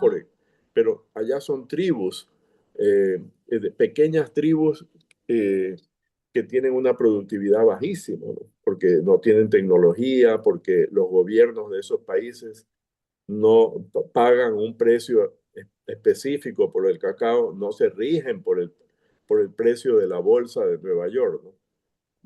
pero allá son tribus, pequeñas tribus que tienen una productividad bajísima, ¿no? Porque no tienen tecnología, porque los gobiernos de esos países no pagan un precio específico por el cacao, no se rigen por el precio de la bolsa de Nueva York, ¿no?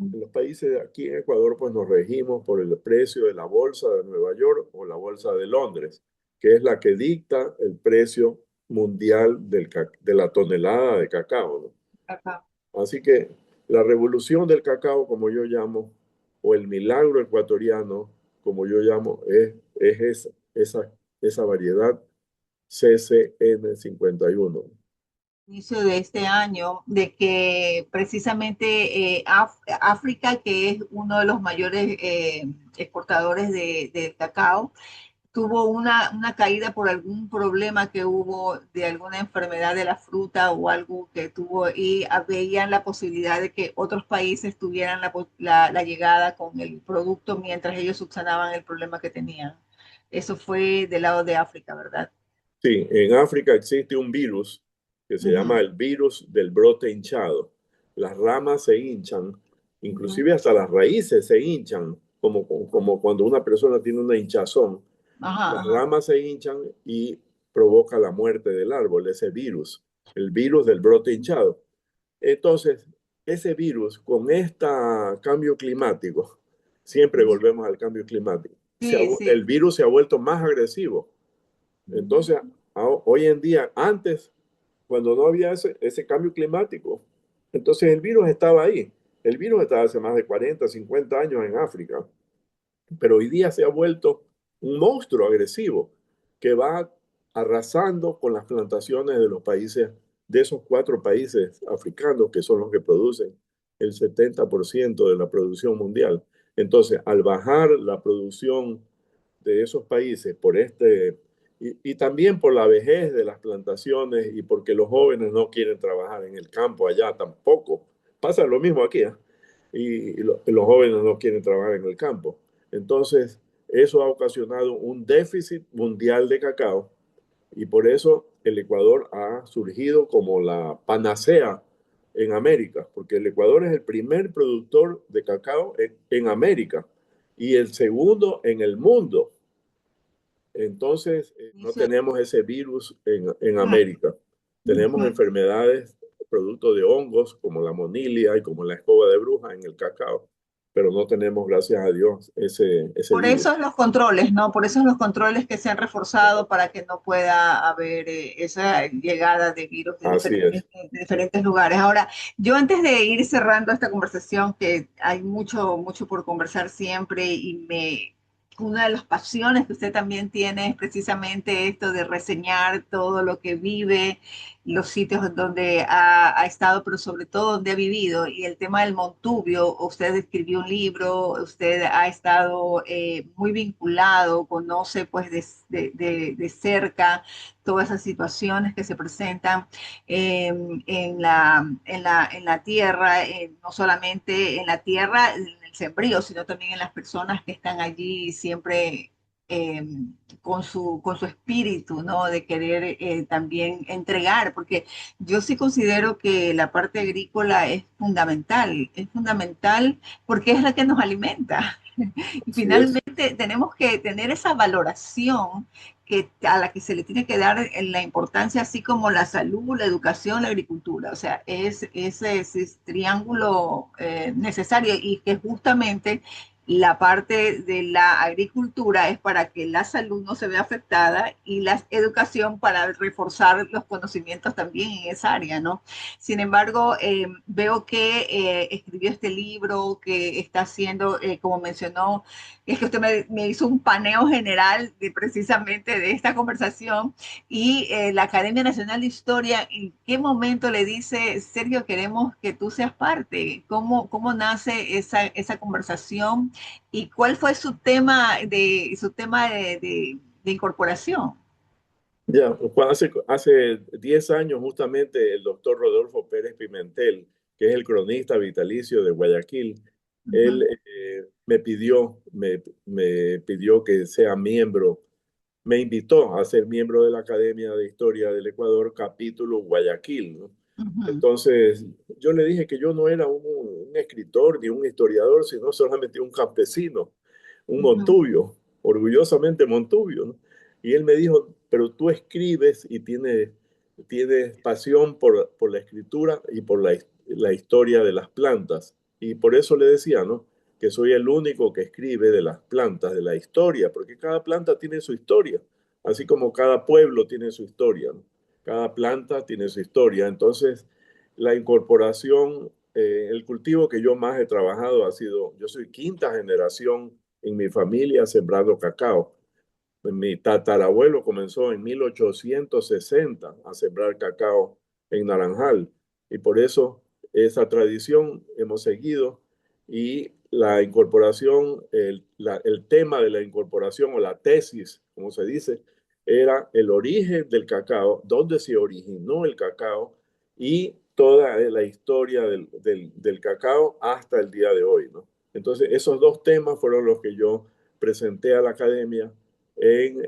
En los países aquí en Ecuador, pues nos regimos por el precio de la bolsa de Nueva York o la bolsa de Londres, que es la que dicta el precio mundial de la tonelada de cacao, ¿no? Acá. Así que la revolución del cacao, como yo llamo, o el milagro ecuatoriano, como yo llamo, es esa variedad CCN51. Inicio de este año, de que precisamente África, que es uno de los mayores exportadores de cacao, tuvo una caída por algún problema que hubo de alguna enfermedad de la fruta o algo que tuvo y veían la posibilidad de que otros países tuvieran la llegada con el producto mientras ellos subsanaban el problema que tenían. Eso fue del lado de África, ¿verdad? Sí, en África existe un virus que se Ujú, llama el virus del brote hinchado. Las ramas se hinchan, ujú. inclusive hasta las raíces se hinchan, como cuando una persona tiene una hinchazón. Ajá, Las ajá. ramas se hinchan y provoca la muerte del árbol, ese virus, el virus del brote hinchado. Entonces, ese virus con este cambio climático, siempre volvemos al cambio climático, Sí, sí. el virus se ha vuelto más agresivo. Entonces, hoy en día, antes, cuando no había ese cambio climático, entonces el virus estaba ahí. El virus estaba hace más de 40, 50 años en África, pero hoy día se ha vuelto un monstruo agresivo que va arrasando con las plantaciones de los países, de esos 4 países africanos que son los que producen el 70% de la producción mundial. Entonces, al bajar la producción de esos países y también por la vejez de las plantaciones y porque los jóvenes no quieren trabajar en el campo allá tampoco. Pasa lo mismo aquí, ¿eh? Los jóvenes no quieren trabajar en el campo. Entonces, eso ha ocasionado un déficit mundial de cacao y por eso el Ecuador ha surgido como la panacea en América, porque el Ecuador es el primer productor de cacao en América y el segundo en el mundo. Entonces, no Inicio tenemos ese virus en de- América. Tenemos Ujú. enfermedades producto de hongos como la monilia y como la escoba de bruja en el cacao, pero no tenemos, gracias a Dios, ese Por eso virus. los controles, ¿no? Por eso los controles que se han reforzado para que no pueda haber esa llegada de virus Así es, de diferentes lugares. Ahora, yo antes de ir cerrando esta conversación, que hay mucho por conversar siempre una de las pasiones que usted también tiene es precisamente esto de reseñar todo lo que vive, los sitios en donde ha estado, pero sobre todo donde ha vivido. Y el tema del Montubio, usted escribió un libro, usted ha estado muy vinculado, conoce pues de cerca todas esas situaciones que se presentan en la tierra, no solamente en la tierra, en el sembrío, sino también en las personas que están allí siempre eh, con su espíritu, ¿no? De querer también entregar, porque yo sí considero que la parte agrícola es fundamental porque es la que nos alimenta. Y así es. finalmente tenemos que tener esa valoración a la que se le tiene que dar la importancia, así como la salud, la educación, la agricultura. O sea, es ese triángulo necesario y que justamente la parte de la agricultura es para que la salud no se vea afectada y la educación para reforzar los conocimientos también en esa área, ¿no? Sin embargo, veo que escribió este libro, que está haciendo, como mencionó, es que usted me hizo un paneo general de precisamente de esta conversación y la Academia Nacional de Historia, ¿en qué momento le dice, Sergio, queremos que tú seas parte? ¿Cómo nace esa conversación y cuál fue su tema de incorporación? Ya, hace 10 años justamente el doctor Rodolfo Pérez Pimentel, que es el cronista vitalicio de Guayaquil, Uh -huh, él me pidió que sea miembro, me invitó a ser miembro de la Academia de Historia del Ecuador, capítulo Guayaquil, ¿no? uh -huh, Entonces, yo le dije que yo no era un escritor, ni un historiador, sino solamente un campesino, un Ujú. montubio, orgullosamente montubio, ¿no? Y él me dijo, pero tú escribes y tienes pasión por la escritura y por la historia de las plantas. Y por eso le decía, ¿no? Que soy el único que escribe de las plantas, de la historia, porque cada planta tiene su historia, así como cada pueblo tiene su historia, ¿no? Cada planta tiene su historia. Entonces, la incorporación, el cultivo que yo más he trabajado ha sido, yo soy quinta generación en mi familia sembrando cacao. Mi tatarabuelo comenzó en 1860 a sembrar cacao en Naranjal y por eso esa tradición hemos seguido y la incorporación, el tema de la incorporación o la tesis, como se dice, era el origen del cacao, dónde se originó el cacao y toda la historia del cacao hasta el día de hoy, ¿no? Entonces, esos dos temas fueron los que yo presenté a la academia en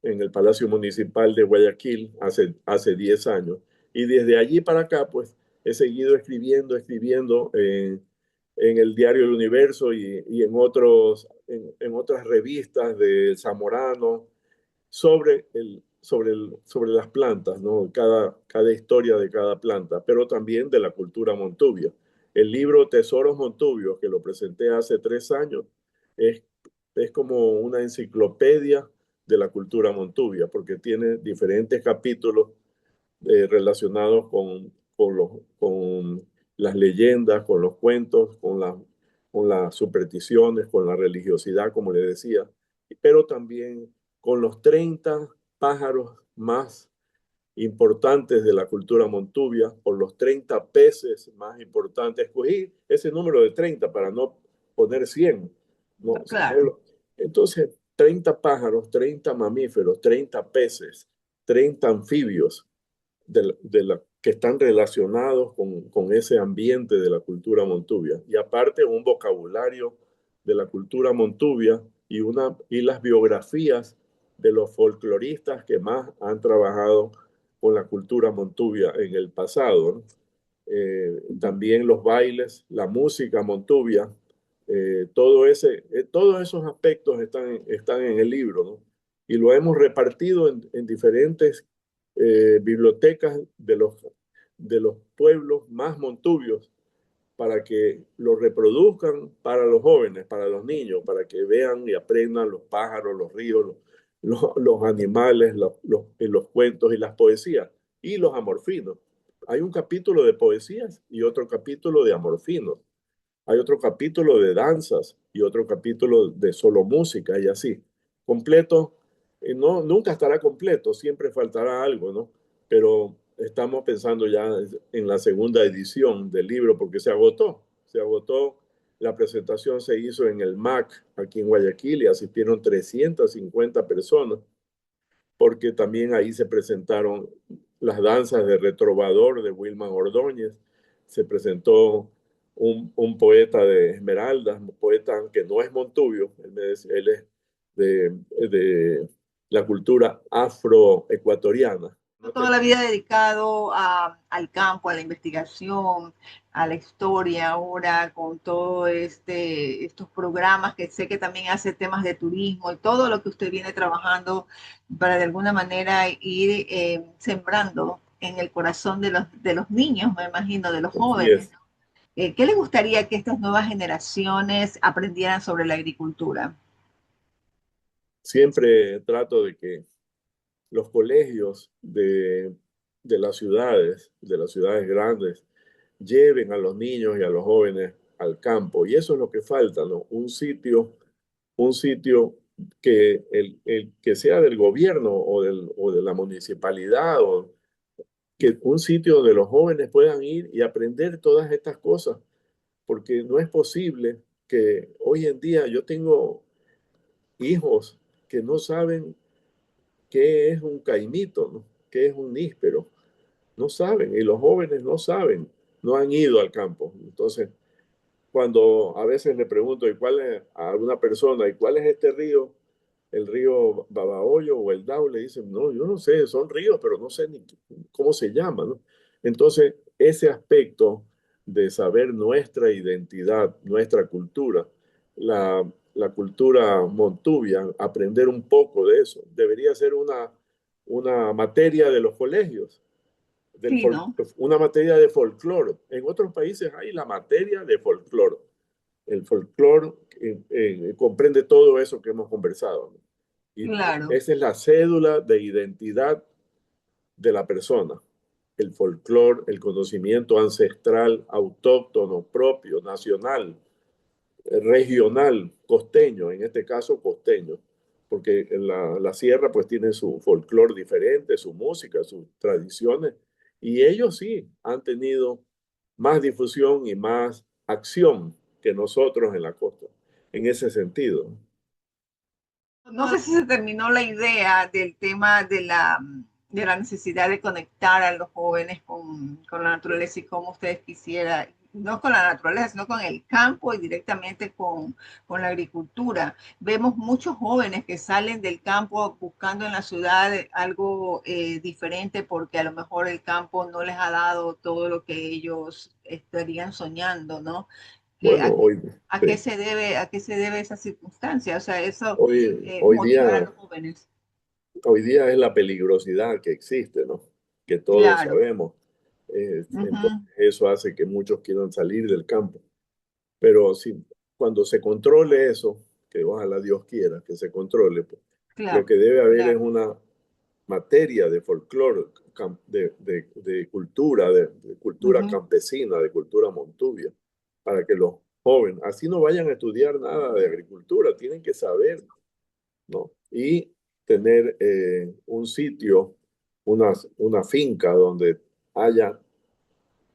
el Palacio Municipal de Guayaquil hace 10 años. Y desde allí para acá, pues, he seguido escribiendo en el diario El Universo y en otras revistas de Zamorano sobre las plantas, ¿no? Cada historia de cada planta, pero también de la cultura montubia. El libro Tesoros Montubios, que lo presenté hace 3 años, es, es como una enciclopedia de la cultura montubia, porque tiene diferentes capítulos relacionados con las leyendas, con los cuentos, con las supersticiones, con la religiosidad, como le decía, pero también con los 30 pájaros más importantes de la cultura montubia, por los 30 peces más importantes. Escogí ese número de 30 para no poner 100. No, Claro. entonces, 30 pájaros, 30 mamíferos, 30 peces, 30 anfibios que están relacionados con ese ambiente de la cultura montubia. Y aparte un vocabulario de la cultura montubia y las biografías de los folcloristas que más han trabajado con la cultura montubia en el pasado, ¿no? También los bailes, la música montubia, todos esos aspectos están en el libro, ¿no? Y lo hemos repartido en diferentes bibliotecas de los pueblos más montubios para que lo reproduzcan para los jóvenes, para los niños, para que vean y aprendan los pájaros, los ríos, los animales, los cuentos y las poesías y los amorfinos. Hay un capítulo de poesías y otro capítulo de amorfinos. Hay otro capítulo de danzas y otro capítulo de solo música y así. Completo, no, nunca estará completo, siempre faltará algo, ¿no? Pero estamos pensando ya en la segunda edición del libro porque se agotó. La presentación se hizo en el MAC aquí en Guayaquil y asistieron 350 personas porque también ahí se presentaron las danzas de Retrovador de Wilman Ordóñez, se presentó un poeta de Esmeraldas, un poeta que no es montubio, él es de la cultura afroecuatoriana. No Toda la vida dedicado al campo, a la investigación, a la historia, ahora con todo estos programas que sé que también hace temas de turismo y todo lo que usted viene trabajando para de alguna manera ir sembrando en el corazón de los niños, me imagino, de los Así jóvenes. es. ¿Qué le gustaría que estas nuevas generaciones aprendieran sobre la agricultura? Siempre trato de que los colegios de las ciudades grandes, lleven a los niños y a los jóvenes al campo. Y eso es lo que falta, ¿no? Un sitio que sea del gobierno o de la municipalidad, o que un sitio donde los jóvenes puedan ir y aprender todas estas cosas, porque no es posible que hoy en día yo tengo hijos que no saben qué es un caimito, ¿no? ¿Qué es un níspero? No saben, y los jóvenes no saben, no han ido al campo. Entonces, cuando a veces le pregunto ¿y cuál es, a alguna persona, ¿y cuál es este río? El río Babahoyo o el Daule, dicen, no, yo no sé, son ríos, pero no sé ni cómo se llama, ¿no? Entonces, ese aspecto de saber nuestra identidad, nuestra cultura, la cultura montuvia, aprender un poco de eso. Debería ser una materia de los colegios, Sí, ¿no? una materia de folclore. En otros países hay la materia de folclore. El folclore comprende todo eso que hemos conversado, ¿no? Y Claro. esa es la cédula de identidad de la persona. El folclore, el conocimiento ancestral, autóctono, propio, nacional, regional, costeño, en este caso costeño, porque la sierra pues tiene su folclore diferente, su música, sus tradiciones, y ellos sí han tenido más difusión y más acción que nosotros en la costa, en ese sentido. No sé si se terminó la idea del tema de la necesidad de conectar a los jóvenes con la naturaleza y cómo ustedes quisieran, no con la naturaleza, sino con el campo y directamente con la agricultura. Vemos muchos jóvenes que salen del campo buscando en la ciudad algo diferente porque a lo mejor el campo no les ha dado todo lo que ellos estarían soñando, ¿no? Que Bueno, hoy, sí, a qué se debe esa circunstancia, o sea, eso hoy motivar a día los jóvenes. hoy día es la peligrosidad que existe, ¿no? Que todos Claro. sabemos. Entonces, Ujú. eso hace que muchos quieran salir del campo. Pero si, cuando se controle eso, que ojalá Dios quiera que se controle, pues, lo Claro, que debe haber es claro. una materia de folclore, de cultura Ujú. campesina, de cultura montuvia, para que los jóvenes, así no vayan a estudiar nada de agricultura, tienen que saber, ¿no? Y tener un sitio, una finca donde haya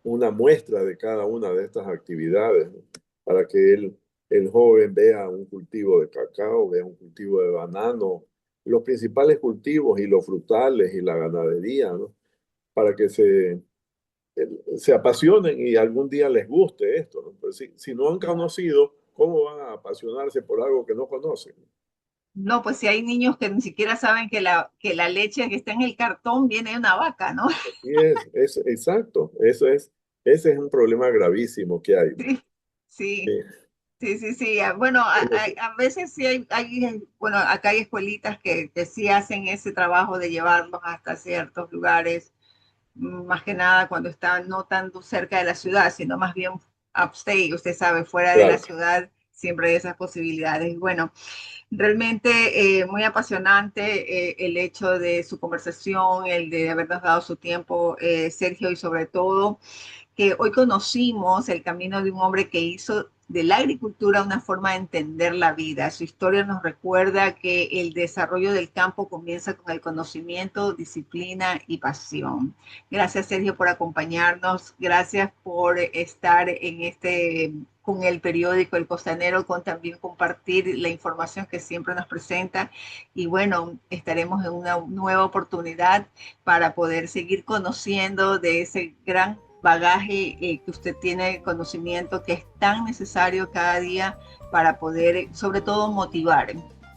una muestra de cada una de estas actividades, ¿no? Para que el joven vea un cultivo de cacao, vea un cultivo de banano, los principales cultivos y los frutales y la ganadería, ¿no? Para que se apasionen y algún día les guste esto, ¿no? Pero si no han conocido, ¿cómo van a apasionarse por algo que no conocen? No, pues si hay niños que ni siquiera saben que la leche que está en el cartón viene de una vaca, ¿no? Y es exacto, ese es un problema gravísimo que hay, ¿no? Sí, Eh, sí, sí, sí. Bueno, a veces sí bueno, acá hay escuelitas que sí hacen ese trabajo de llevarlos hasta ciertos lugares, más que nada cuando están no tanto cerca de la ciudad, sino más bien upstate, usted sabe, fuera de la claro, ciudad, siempre hay esas posibilidades. Bueno, realmente muy apasionante el hecho de su conversación, el de habernos dado su tiempo, Sergio, y sobre todo que hoy conocimos el camino de un hombre que hizo de la agricultura una forma de entender la vida. Su historia nos recuerda que el desarrollo del campo comienza con el conocimiento, disciplina y pasión. Gracias, Sergio, por acompañarnos. Gracias por estar en con el periódico El Costanero, con también compartir la información que siempre nos presenta. Y bueno, estaremos en una nueva oportunidad para poder seguir conociendo de ese gran bagaje que usted tiene, conocimiento que es tan necesario cada día para poder, sobre todo, motivar,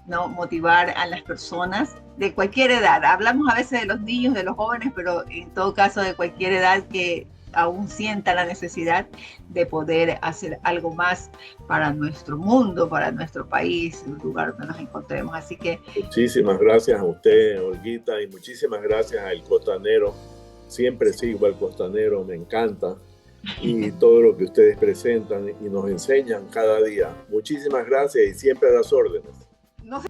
¿no? Motivar a las personas de cualquier edad. Hablamos a veces de los niños, de los jóvenes, pero en todo caso de cualquier edad que aún sienta la necesidad de poder hacer algo más para nuestro mundo, para nuestro país, el lugar donde nos encontremos. Así que muchísimas gracias a usted, Olguita, y muchísimas gracias al Costanero. Siempre sigo al Costanero, me encanta. Y todo lo que ustedes presentan y nos enseñan cada día. Muchísimas gracias y siempre a las órdenes. no